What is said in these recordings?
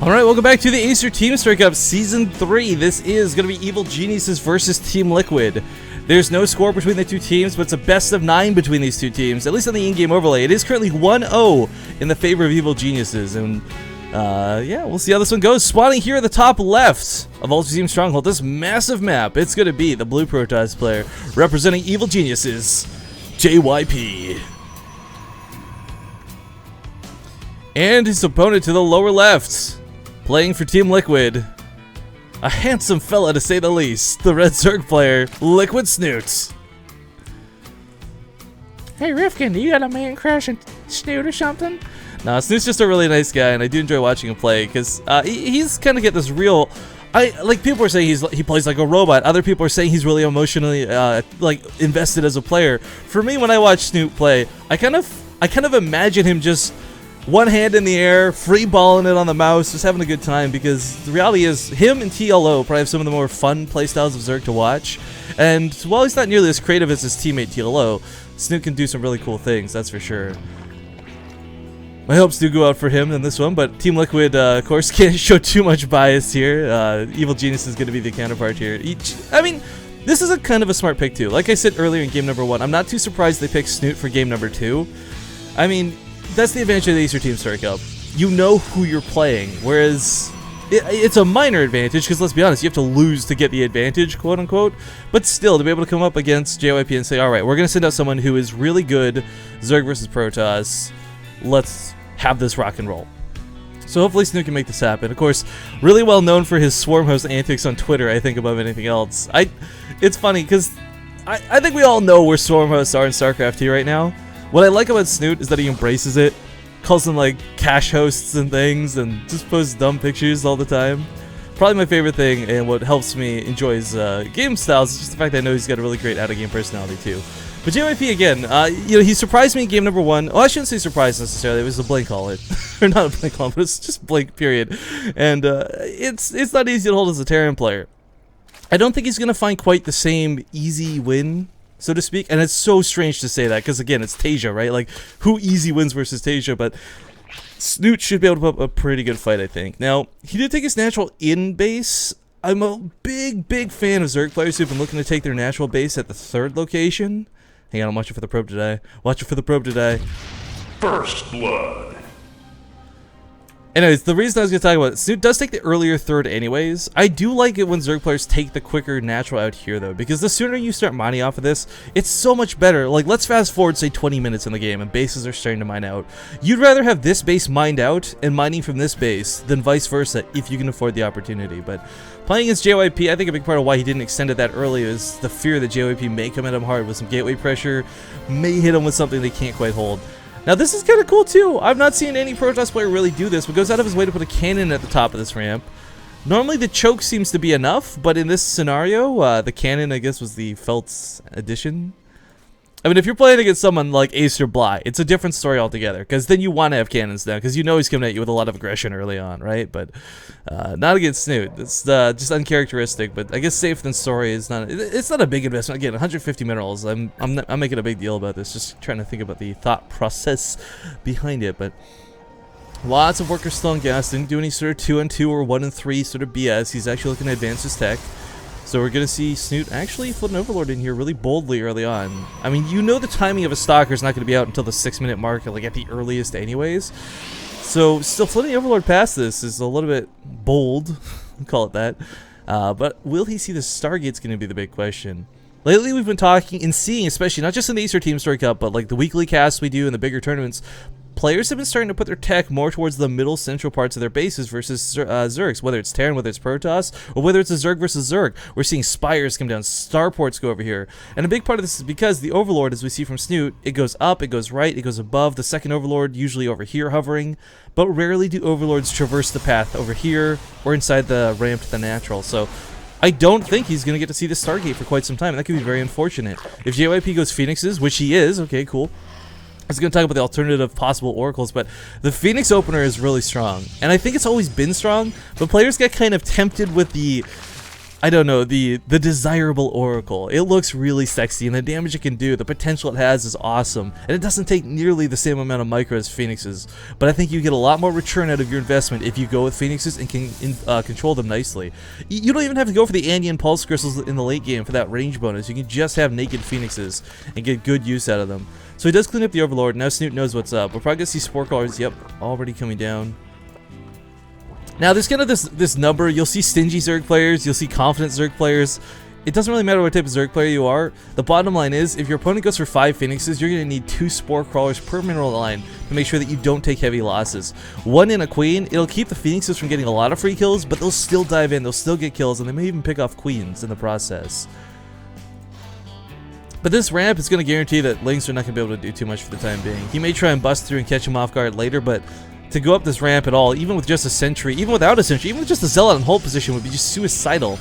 Alright, welcome back to the Acer Team Strike Up Season 3. This is going to be Evil Geniuses versus Team Liquid. There's no score between the two teams, but it's a best of 9 between these two teams, at least on the in-game overlay. It is currently 1-0 in the favor of Evil Geniuses, and yeah, we'll see how this one goes. Spawning here at the top left of Ultra Team Stronghold, this massive map, it's going to be the blue Protoss player representing Evil Geniuses, JYP. And his opponent to the lower left, playing for Team Liquid, a handsome fella to say the least, the red Zerg player, Liquid Snute. Hey Rifkin, do you got a man crush on Snute or something? Nah, Snute's just a really nice guy, and I do enjoy watching him play, because he's kind of get this real... like, people are saying he plays like a robot. Other people are saying he's really emotionally, like, invested as a player. For me, when I watch Snute play, I kind of imagine him just... one hand in the air, free balling it on the mouse, just having a good time, because the reality is, him and TLO probably have some of the more fun playstyles of Zerg to watch, and while he's not nearly as creative as his teammate TLO, Snute can do some really cool things, that's for sure. My hopes do go out for him in this one, but Team Liquid, of course, can't show too much bias here. Evil Genius is going to be the counterpart here. I mean, this is a kind of a smart pick too. Like I said earlier in game number 1, I'm not too surprised they picked Snute for game number 2. I mean, that's the advantage of the Acer Team Strike Up. You know who you're playing, whereas it's a minor advantage, because let's be honest, you have to lose to get the advantage, quote unquote, but still, to be able to come up against JYP and say, alright, we're going to send out someone who is really good, Zerg versus Protoss, let's have this rock and roll. So hopefully Snute can make this happen. Of course, really well known for his swarm host antics on Twitter, I think, above anything else. It's funny, because I think we all know where swarm hosts are in StarCraft 2 right now. What I like about Snute is that he embraces it, calls them like cash hosts and things, and just posts dumb pictures all the time. Probably my favorite thing, and what helps me enjoy his game styles is just the fact that I know he's got a really great out-of-game personality too. But JYP again, you know, he surprised me in game number 1. Oh, I shouldn't say surprised necessarily. It was a blink call it, or not a blink call, but it's just blink period. And it's not easy to hold as a Terran player. I don't think he's gonna find quite the same easy win, so to speak, and it's so strange to say that, because again, it's Tasia, right? Like, who easy wins versus Tasia, but Snute should be able to put up a pretty good fight, I think. Now, he did take his natural in base. I'm a big fan of Zerg players who've been looking to take their natural base at the 3rd location. Hang on, I'm watching for the probe today. Watching for the probe today. First blood. Anyways, the reason I was going to talk about it, Snute does take the earlier 3rd anyways. I do like it when Zerg players take the quicker natural out here, though, because the sooner you start mining off of this, it's so much better. Like, let's fast forward, say, 20 minutes in the game, and bases are starting to mine out. You'd rather have this base mined out and mining from this base than vice versa, if you can afford the opportunity. But playing against JYP, I think a big part of why he didn't extend it that early is the fear that JYP may come at him hard with some gateway pressure, may hit him with something they can't quite hold. Now this is kind of cool too. I've not seen any Protoss player really do this, but goes out of his way to put a cannon at the top of this ramp. Normally the choke seems to be enough, but in this scenario, the cannon, I guess, was the Felt's addition. I mean, if you're playing against someone like Ace or Bly, it's a different story altogether, because then you want to have cannons now, because you know he's coming at you with a lot of aggression early on, right? But not against Snute. It's just uncharacteristic, but I guess safe than sorry is not. It's not a big investment. Again, 150 minerals. I'm making a big deal about this, just trying to think about the thought process behind it, but lots of workers still in gas. Didn't do any sort of 2-on-2 or 1-on-3 sort of BS. He's actually looking to advance his tech. So we're going to see Snute actually put an Overlord in here really boldly early on. I mean, you know the timing of a Stalker is not going to be out until the 6-minute mark, like at the earliest anyways. So still flitting Overlord past this is a little bit bold, call it that. But will he see the Stargate's going to be the big question. Lately we've been talking and seeing, especially not just in the Acer Team Strike Up, but like the weekly casts we do in the bigger tournaments, players have been starting to put their tech more towards the middle central parts of their bases versus Zergs, whether it's Terran, whether it's Protoss, or whether it's a Zerg versus Zerg. We're seeing Spires come down, Starports go over here. And a big part of this is because the Overlord, as we see from Snute, it goes up, it goes right, it goes above. The second Overlord usually over here hovering, but rarely do Overlords traverse the path over here or inside the ramp to the natural. So I don't think he's going to get to see the Stargate for quite some time, and that could be very unfortunate. If JYP goes Phoenixes, which he is, okay, cool. I was going to talk about the alternative possible oracles, but the Phoenix opener is really strong, and I think it's always been strong, but players get kind of tempted with the I don't know, the desirable Oracle. It looks really sexy, and the damage it can do, the potential it has is awesome. And it doesn't take nearly the same amount of micro as Phoenix's, but I think you get a lot more return out of your investment if you go with Phoenix's and can control them nicely. You don't even have to go for the Andean Pulse Crystals in the late game for that range bonus. You can just have naked Phoenix's and get good use out of them. So he does clean up the Overlord. Now Snute knows what's up. We're probably going to see Spore Crawlers, yep, already coming down. Now, there's kind of this number. You'll see stingy Zerg players. You'll see confident Zerg players. It doesn't really matter what type of Zerg player you are. The bottom line is, if your opponent goes for 5 Phoenixes, you're going to need 2 Spore Crawlers per mineral line to make sure that you don't take heavy losses. 1 in a Queen, it'll keep the Phoenixes from getting a lot of free kills, but they'll still dive in, they'll still get kills, and they may even pick off Queens in the process. But this ramp is going to guarantee that Lings are not going to be able to do too much for the time being. He may try and bust through and catch him off guard later, but to go up this ramp at all, even with just a sentry, even without a sentry, even with just a zealot in hold position would be just suicidal.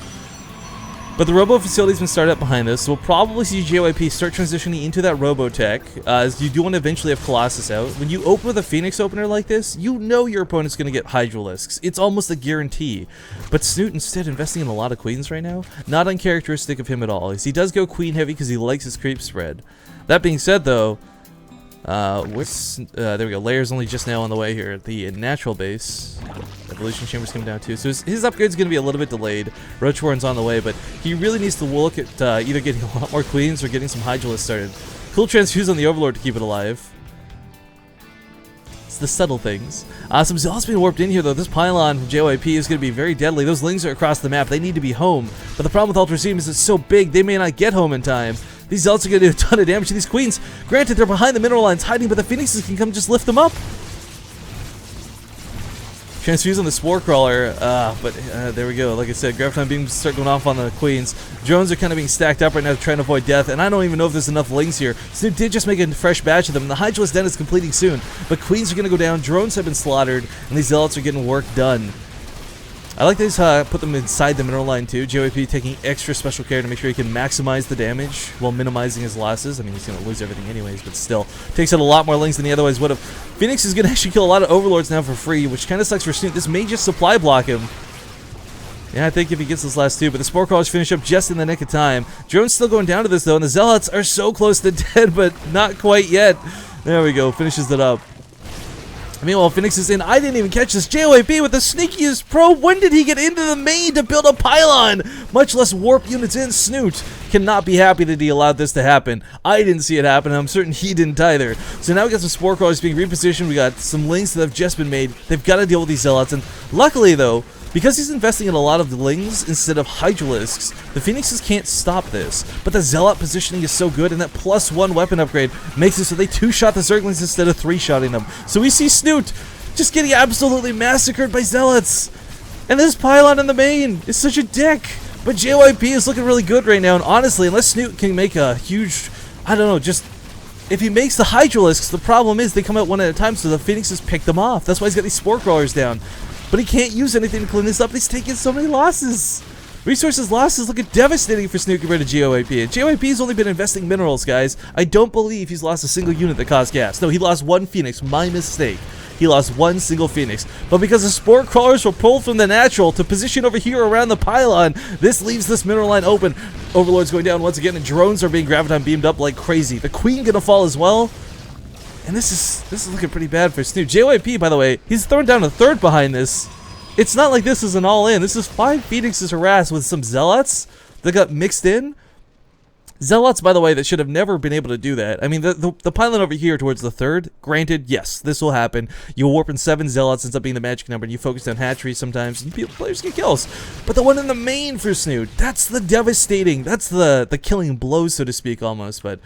But the robo facility's been started up behind this, so we'll probably see JYP start transitioning into that robo tech, as you do want to eventually have Colossus out. When you open with a Phoenix opener like this, you know your opponent's going to get Hydralisks. It's almost a guarantee. But Snute instead investing in a lot of Queens right now, not uncharacteristic of him at all, as he does go Queen heavy because he likes his creep spread. That being said though, there we go, Layer's only just now on the way here at the natural base. Evolution Chamber's coming down too, so his upgrade's going to be a little bit delayed. Roach Warren's on the way, but he really needs to look at either getting a lot more Queens or getting some Hydralisks started. Cool Transfuse on the Overlord to keep it alive. It's the subtle things. Some Zealots being warped in here though. This pylon from JYP is going to be very deadly. Those Lings are across the map, they need to be home. But the problem with Ultra Seam is it's so big, they may not get home in time. These Zealots are going to do a ton of damage to these Queens. Granted, they're behind the mineral lines hiding, but the Phoenixes can come just lift them up. Transfuse on the Spore Crawler, but there we go. Like I said, Graviton Beams start going off on the Queens. Drones are kind of being stacked up right now trying to avoid death, and I don't even know if there's enough Lings here. Snute did just make a fresh batch of them, and the Hydralisk Den is completing soon. But Queens are going to go down, drones have been slaughtered, and these Zealots are getting work done. I like these, put them inside the mineral line too. JYP taking extra special care to make sure he can maximize the damage while minimizing his losses. I mean, he's going to lose everything anyways, but still. Takes out a lot more Lings than he otherwise would have. Phoenix is going to actually kill a lot of Overlords now for free, which kind of sucks for Snute. This may just supply block him. Yeah, I think if he gets this last 2, but the Spore Crawlers finish up just in the nick of time. Drone's still going down to this though, and the Zealots are so close to dead, but not quite yet. There we go, finishes it up. Meanwhile, Phoenix is in. I didn't even catch this. JYP with the sneakiest probe. When did he get into the main to build a pylon? Much less warp units in. Snute cannot be happy that he allowed this to happen. I didn't see it happen, and I'm certain he didn't either. So now we got some Spore Crawlers being repositioned. We got some Lings that have just been made. They've got to deal with these Zealots, and luckily though, because he's investing in a lot of Lings instead of Hydralisks, the Phoenixes can't stop this. But the Zealot positioning is so good, and that +1 weapon upgrade makes it so they 2-shot the Zerglings instead of 3-shotting them. So we see Snute just getting absolutely massacred by Zealots. And this pylon in the main is such a dick. But JYP is looking really good right now, and honestly, unless Snute can make a huge, I don't know, just if he makes the Hydralisks, the problem is they come out one at a time, so the Phoenixes pick them off. That's why he's got these Spore Crawlers down. But he can't use anything to clean this up. He's taking so many losses. Resources losses looking devastating for Snute compared to JYP. And JYP's only been investing minerals, guys. I don't believe he's lost a single unit that caused gas. No, he lost 1 Phoenix. My mistake. He lost 1 single Phoenix. But because the Spore Crawlers were pulled from the natural to position over here around the pylon, this leaves this mineral line open. Overlord's going down once again, and drones are being Graviton beamed up like crazy. The Queen gonna fall as well. And this is looking pretty bad for Snute. JYP, by the way, he's thrown down a 3rd behind this. It's not like this is an all-in. This is 5 Phoenixes harassed with some Zealots that got mixed in. Zealots, by the way, that should have never been able to do that. I mean, the pylon over here towards the 3rd, granted, yes, this will happen. You warp in 7 Zealots, ends up being the magic number, and you focus on hatcheries sometimes, and players get kills. But the one in the main for Snute, that's the devastating, that's the killing blow, so to speak, almost, but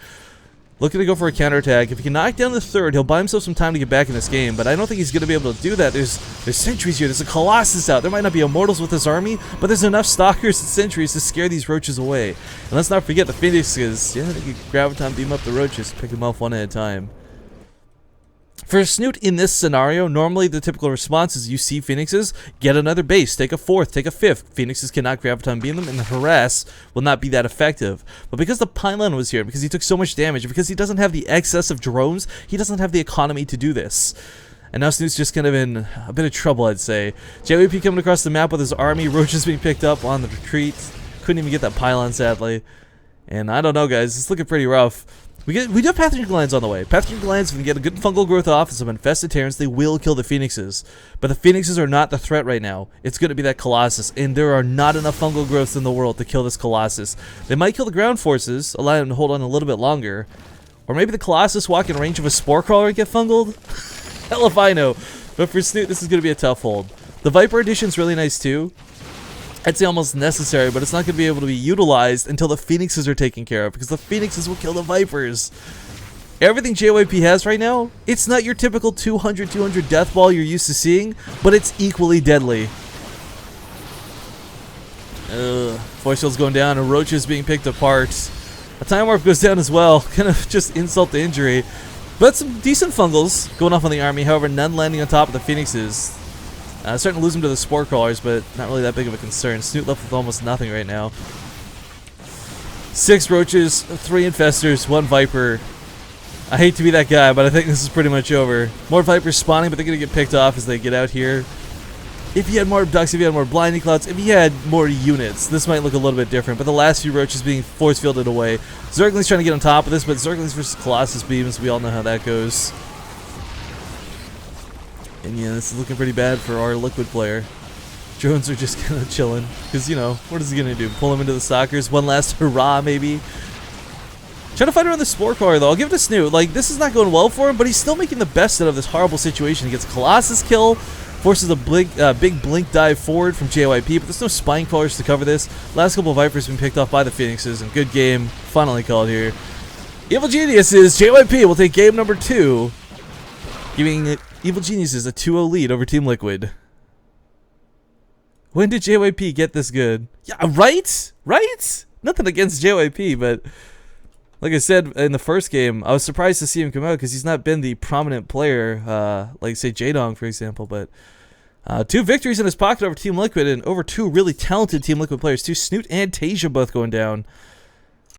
looking to go for a counterattack. If he can knock down the 3rd, he'll buy himself some time to get back in this game, but I don't think he's going to be able to do that. There's sentries here. There's a Colossus out. There might not be immortals with his army, but there's enough stalkers and sentries to scare these roaches away. And let's not forget the Phoenixes. Yeah, they can Graviton beam up the roaches, pick them off one at a time. For Snute in this scenario, normally the typical response is you see Phoenixes, get another base, take a 4th, take a 5th. Phoenixes cannot Graviton beam them, and the harass will not be that effective. But because the pylon was here, because he took so much damage, because he doesn't have the excess of drones, he doesn't have the economy to do this. And now Snute's just kind of in a bit of trouble, I'd say. JYP coming across the map with his army, roaches being picked up on the retreat. Couldn't even get that pylon, sadly. And I don't know, guys. It's looking pretty rough. We do have Pathogen Glands on the way. Pathogen Glands, if we can get a good fungal growth off and some infested Terrans, they will kill the Phoenixes. But the Phoenixes are not the threat right now. It's going to be that Colossus, and there are not enough fungal growths in the world to kill this Colossus. They might kill the ground forces, allow them to hold on a little bit longer. Or maybe the Colossus walk in range of a Spore Crawler and get fungled? Hell if I know. But for Snute, this is going to be a tough hold. The Viper Edition's really nice too. I'd say almost necessary, but it's not going to be able to be utilized until the Phoenixes are taken care of, because the Phoenixes will kill the Vipers. Everything JYP has right now, it's not your typical 200 death ball you're used to seeing, but it's equally deadly. Force Field's going down, and Roach is being picked apart. A Time Warp goes down as well, kind of just insult to injury. But some decent fungals going off on the army, however, none landing on top of the Phoenixes. Starting to lose them to the Spore Crawlers, but not really that big of a concern. Snute left with almost nothing right now. 6 Roaches, 3 Infestors, 1 Viper. I hate to be that guy, but I think this is pretty much over. More Vipers spawning, but they're going to get picked off as they get out here. If you had more Abducts, if you had more Blinding Clouds, if you had more units, this might look a little bit different. But the last few Roaches being force fielded away. Zergling's trying to get on top of this, but Zerglings versus Colossus Beams, we all know how that goes. And yeah, this is looking pretty bad for our Liquid player. Drones are just kind of chilling. Because, you know, what is he going to do? Pull him into the Stalkers? One last hurrah, maybe? Trying to fight around the Spore Crawler, though. I'll give it to Snute. Like, this is not going well for him, but he's still making the best out of this horrible situation. He gets a Colossus kill, forces a big blink dive forward from JYP, but there's no Spine Crawlers to cover this. Last couple of Vipers have been picked off by the Phoenixes, and good game finally called here. Evil Geniuses, JYP will take game number 2, giving Evil Geniuses a 2-0 lead over Team Liquid. When did JYP get this good? Yeah, right? Right? Nothing against JYP, but like I said in the first game, I was surprised to see him come out because he's not been the prominent player, like say Jaedong, for example. But 2 victories in his pocket over Team Liquid and over 2 really talented Team Liquid players, 2 Snute and Tasia both going down.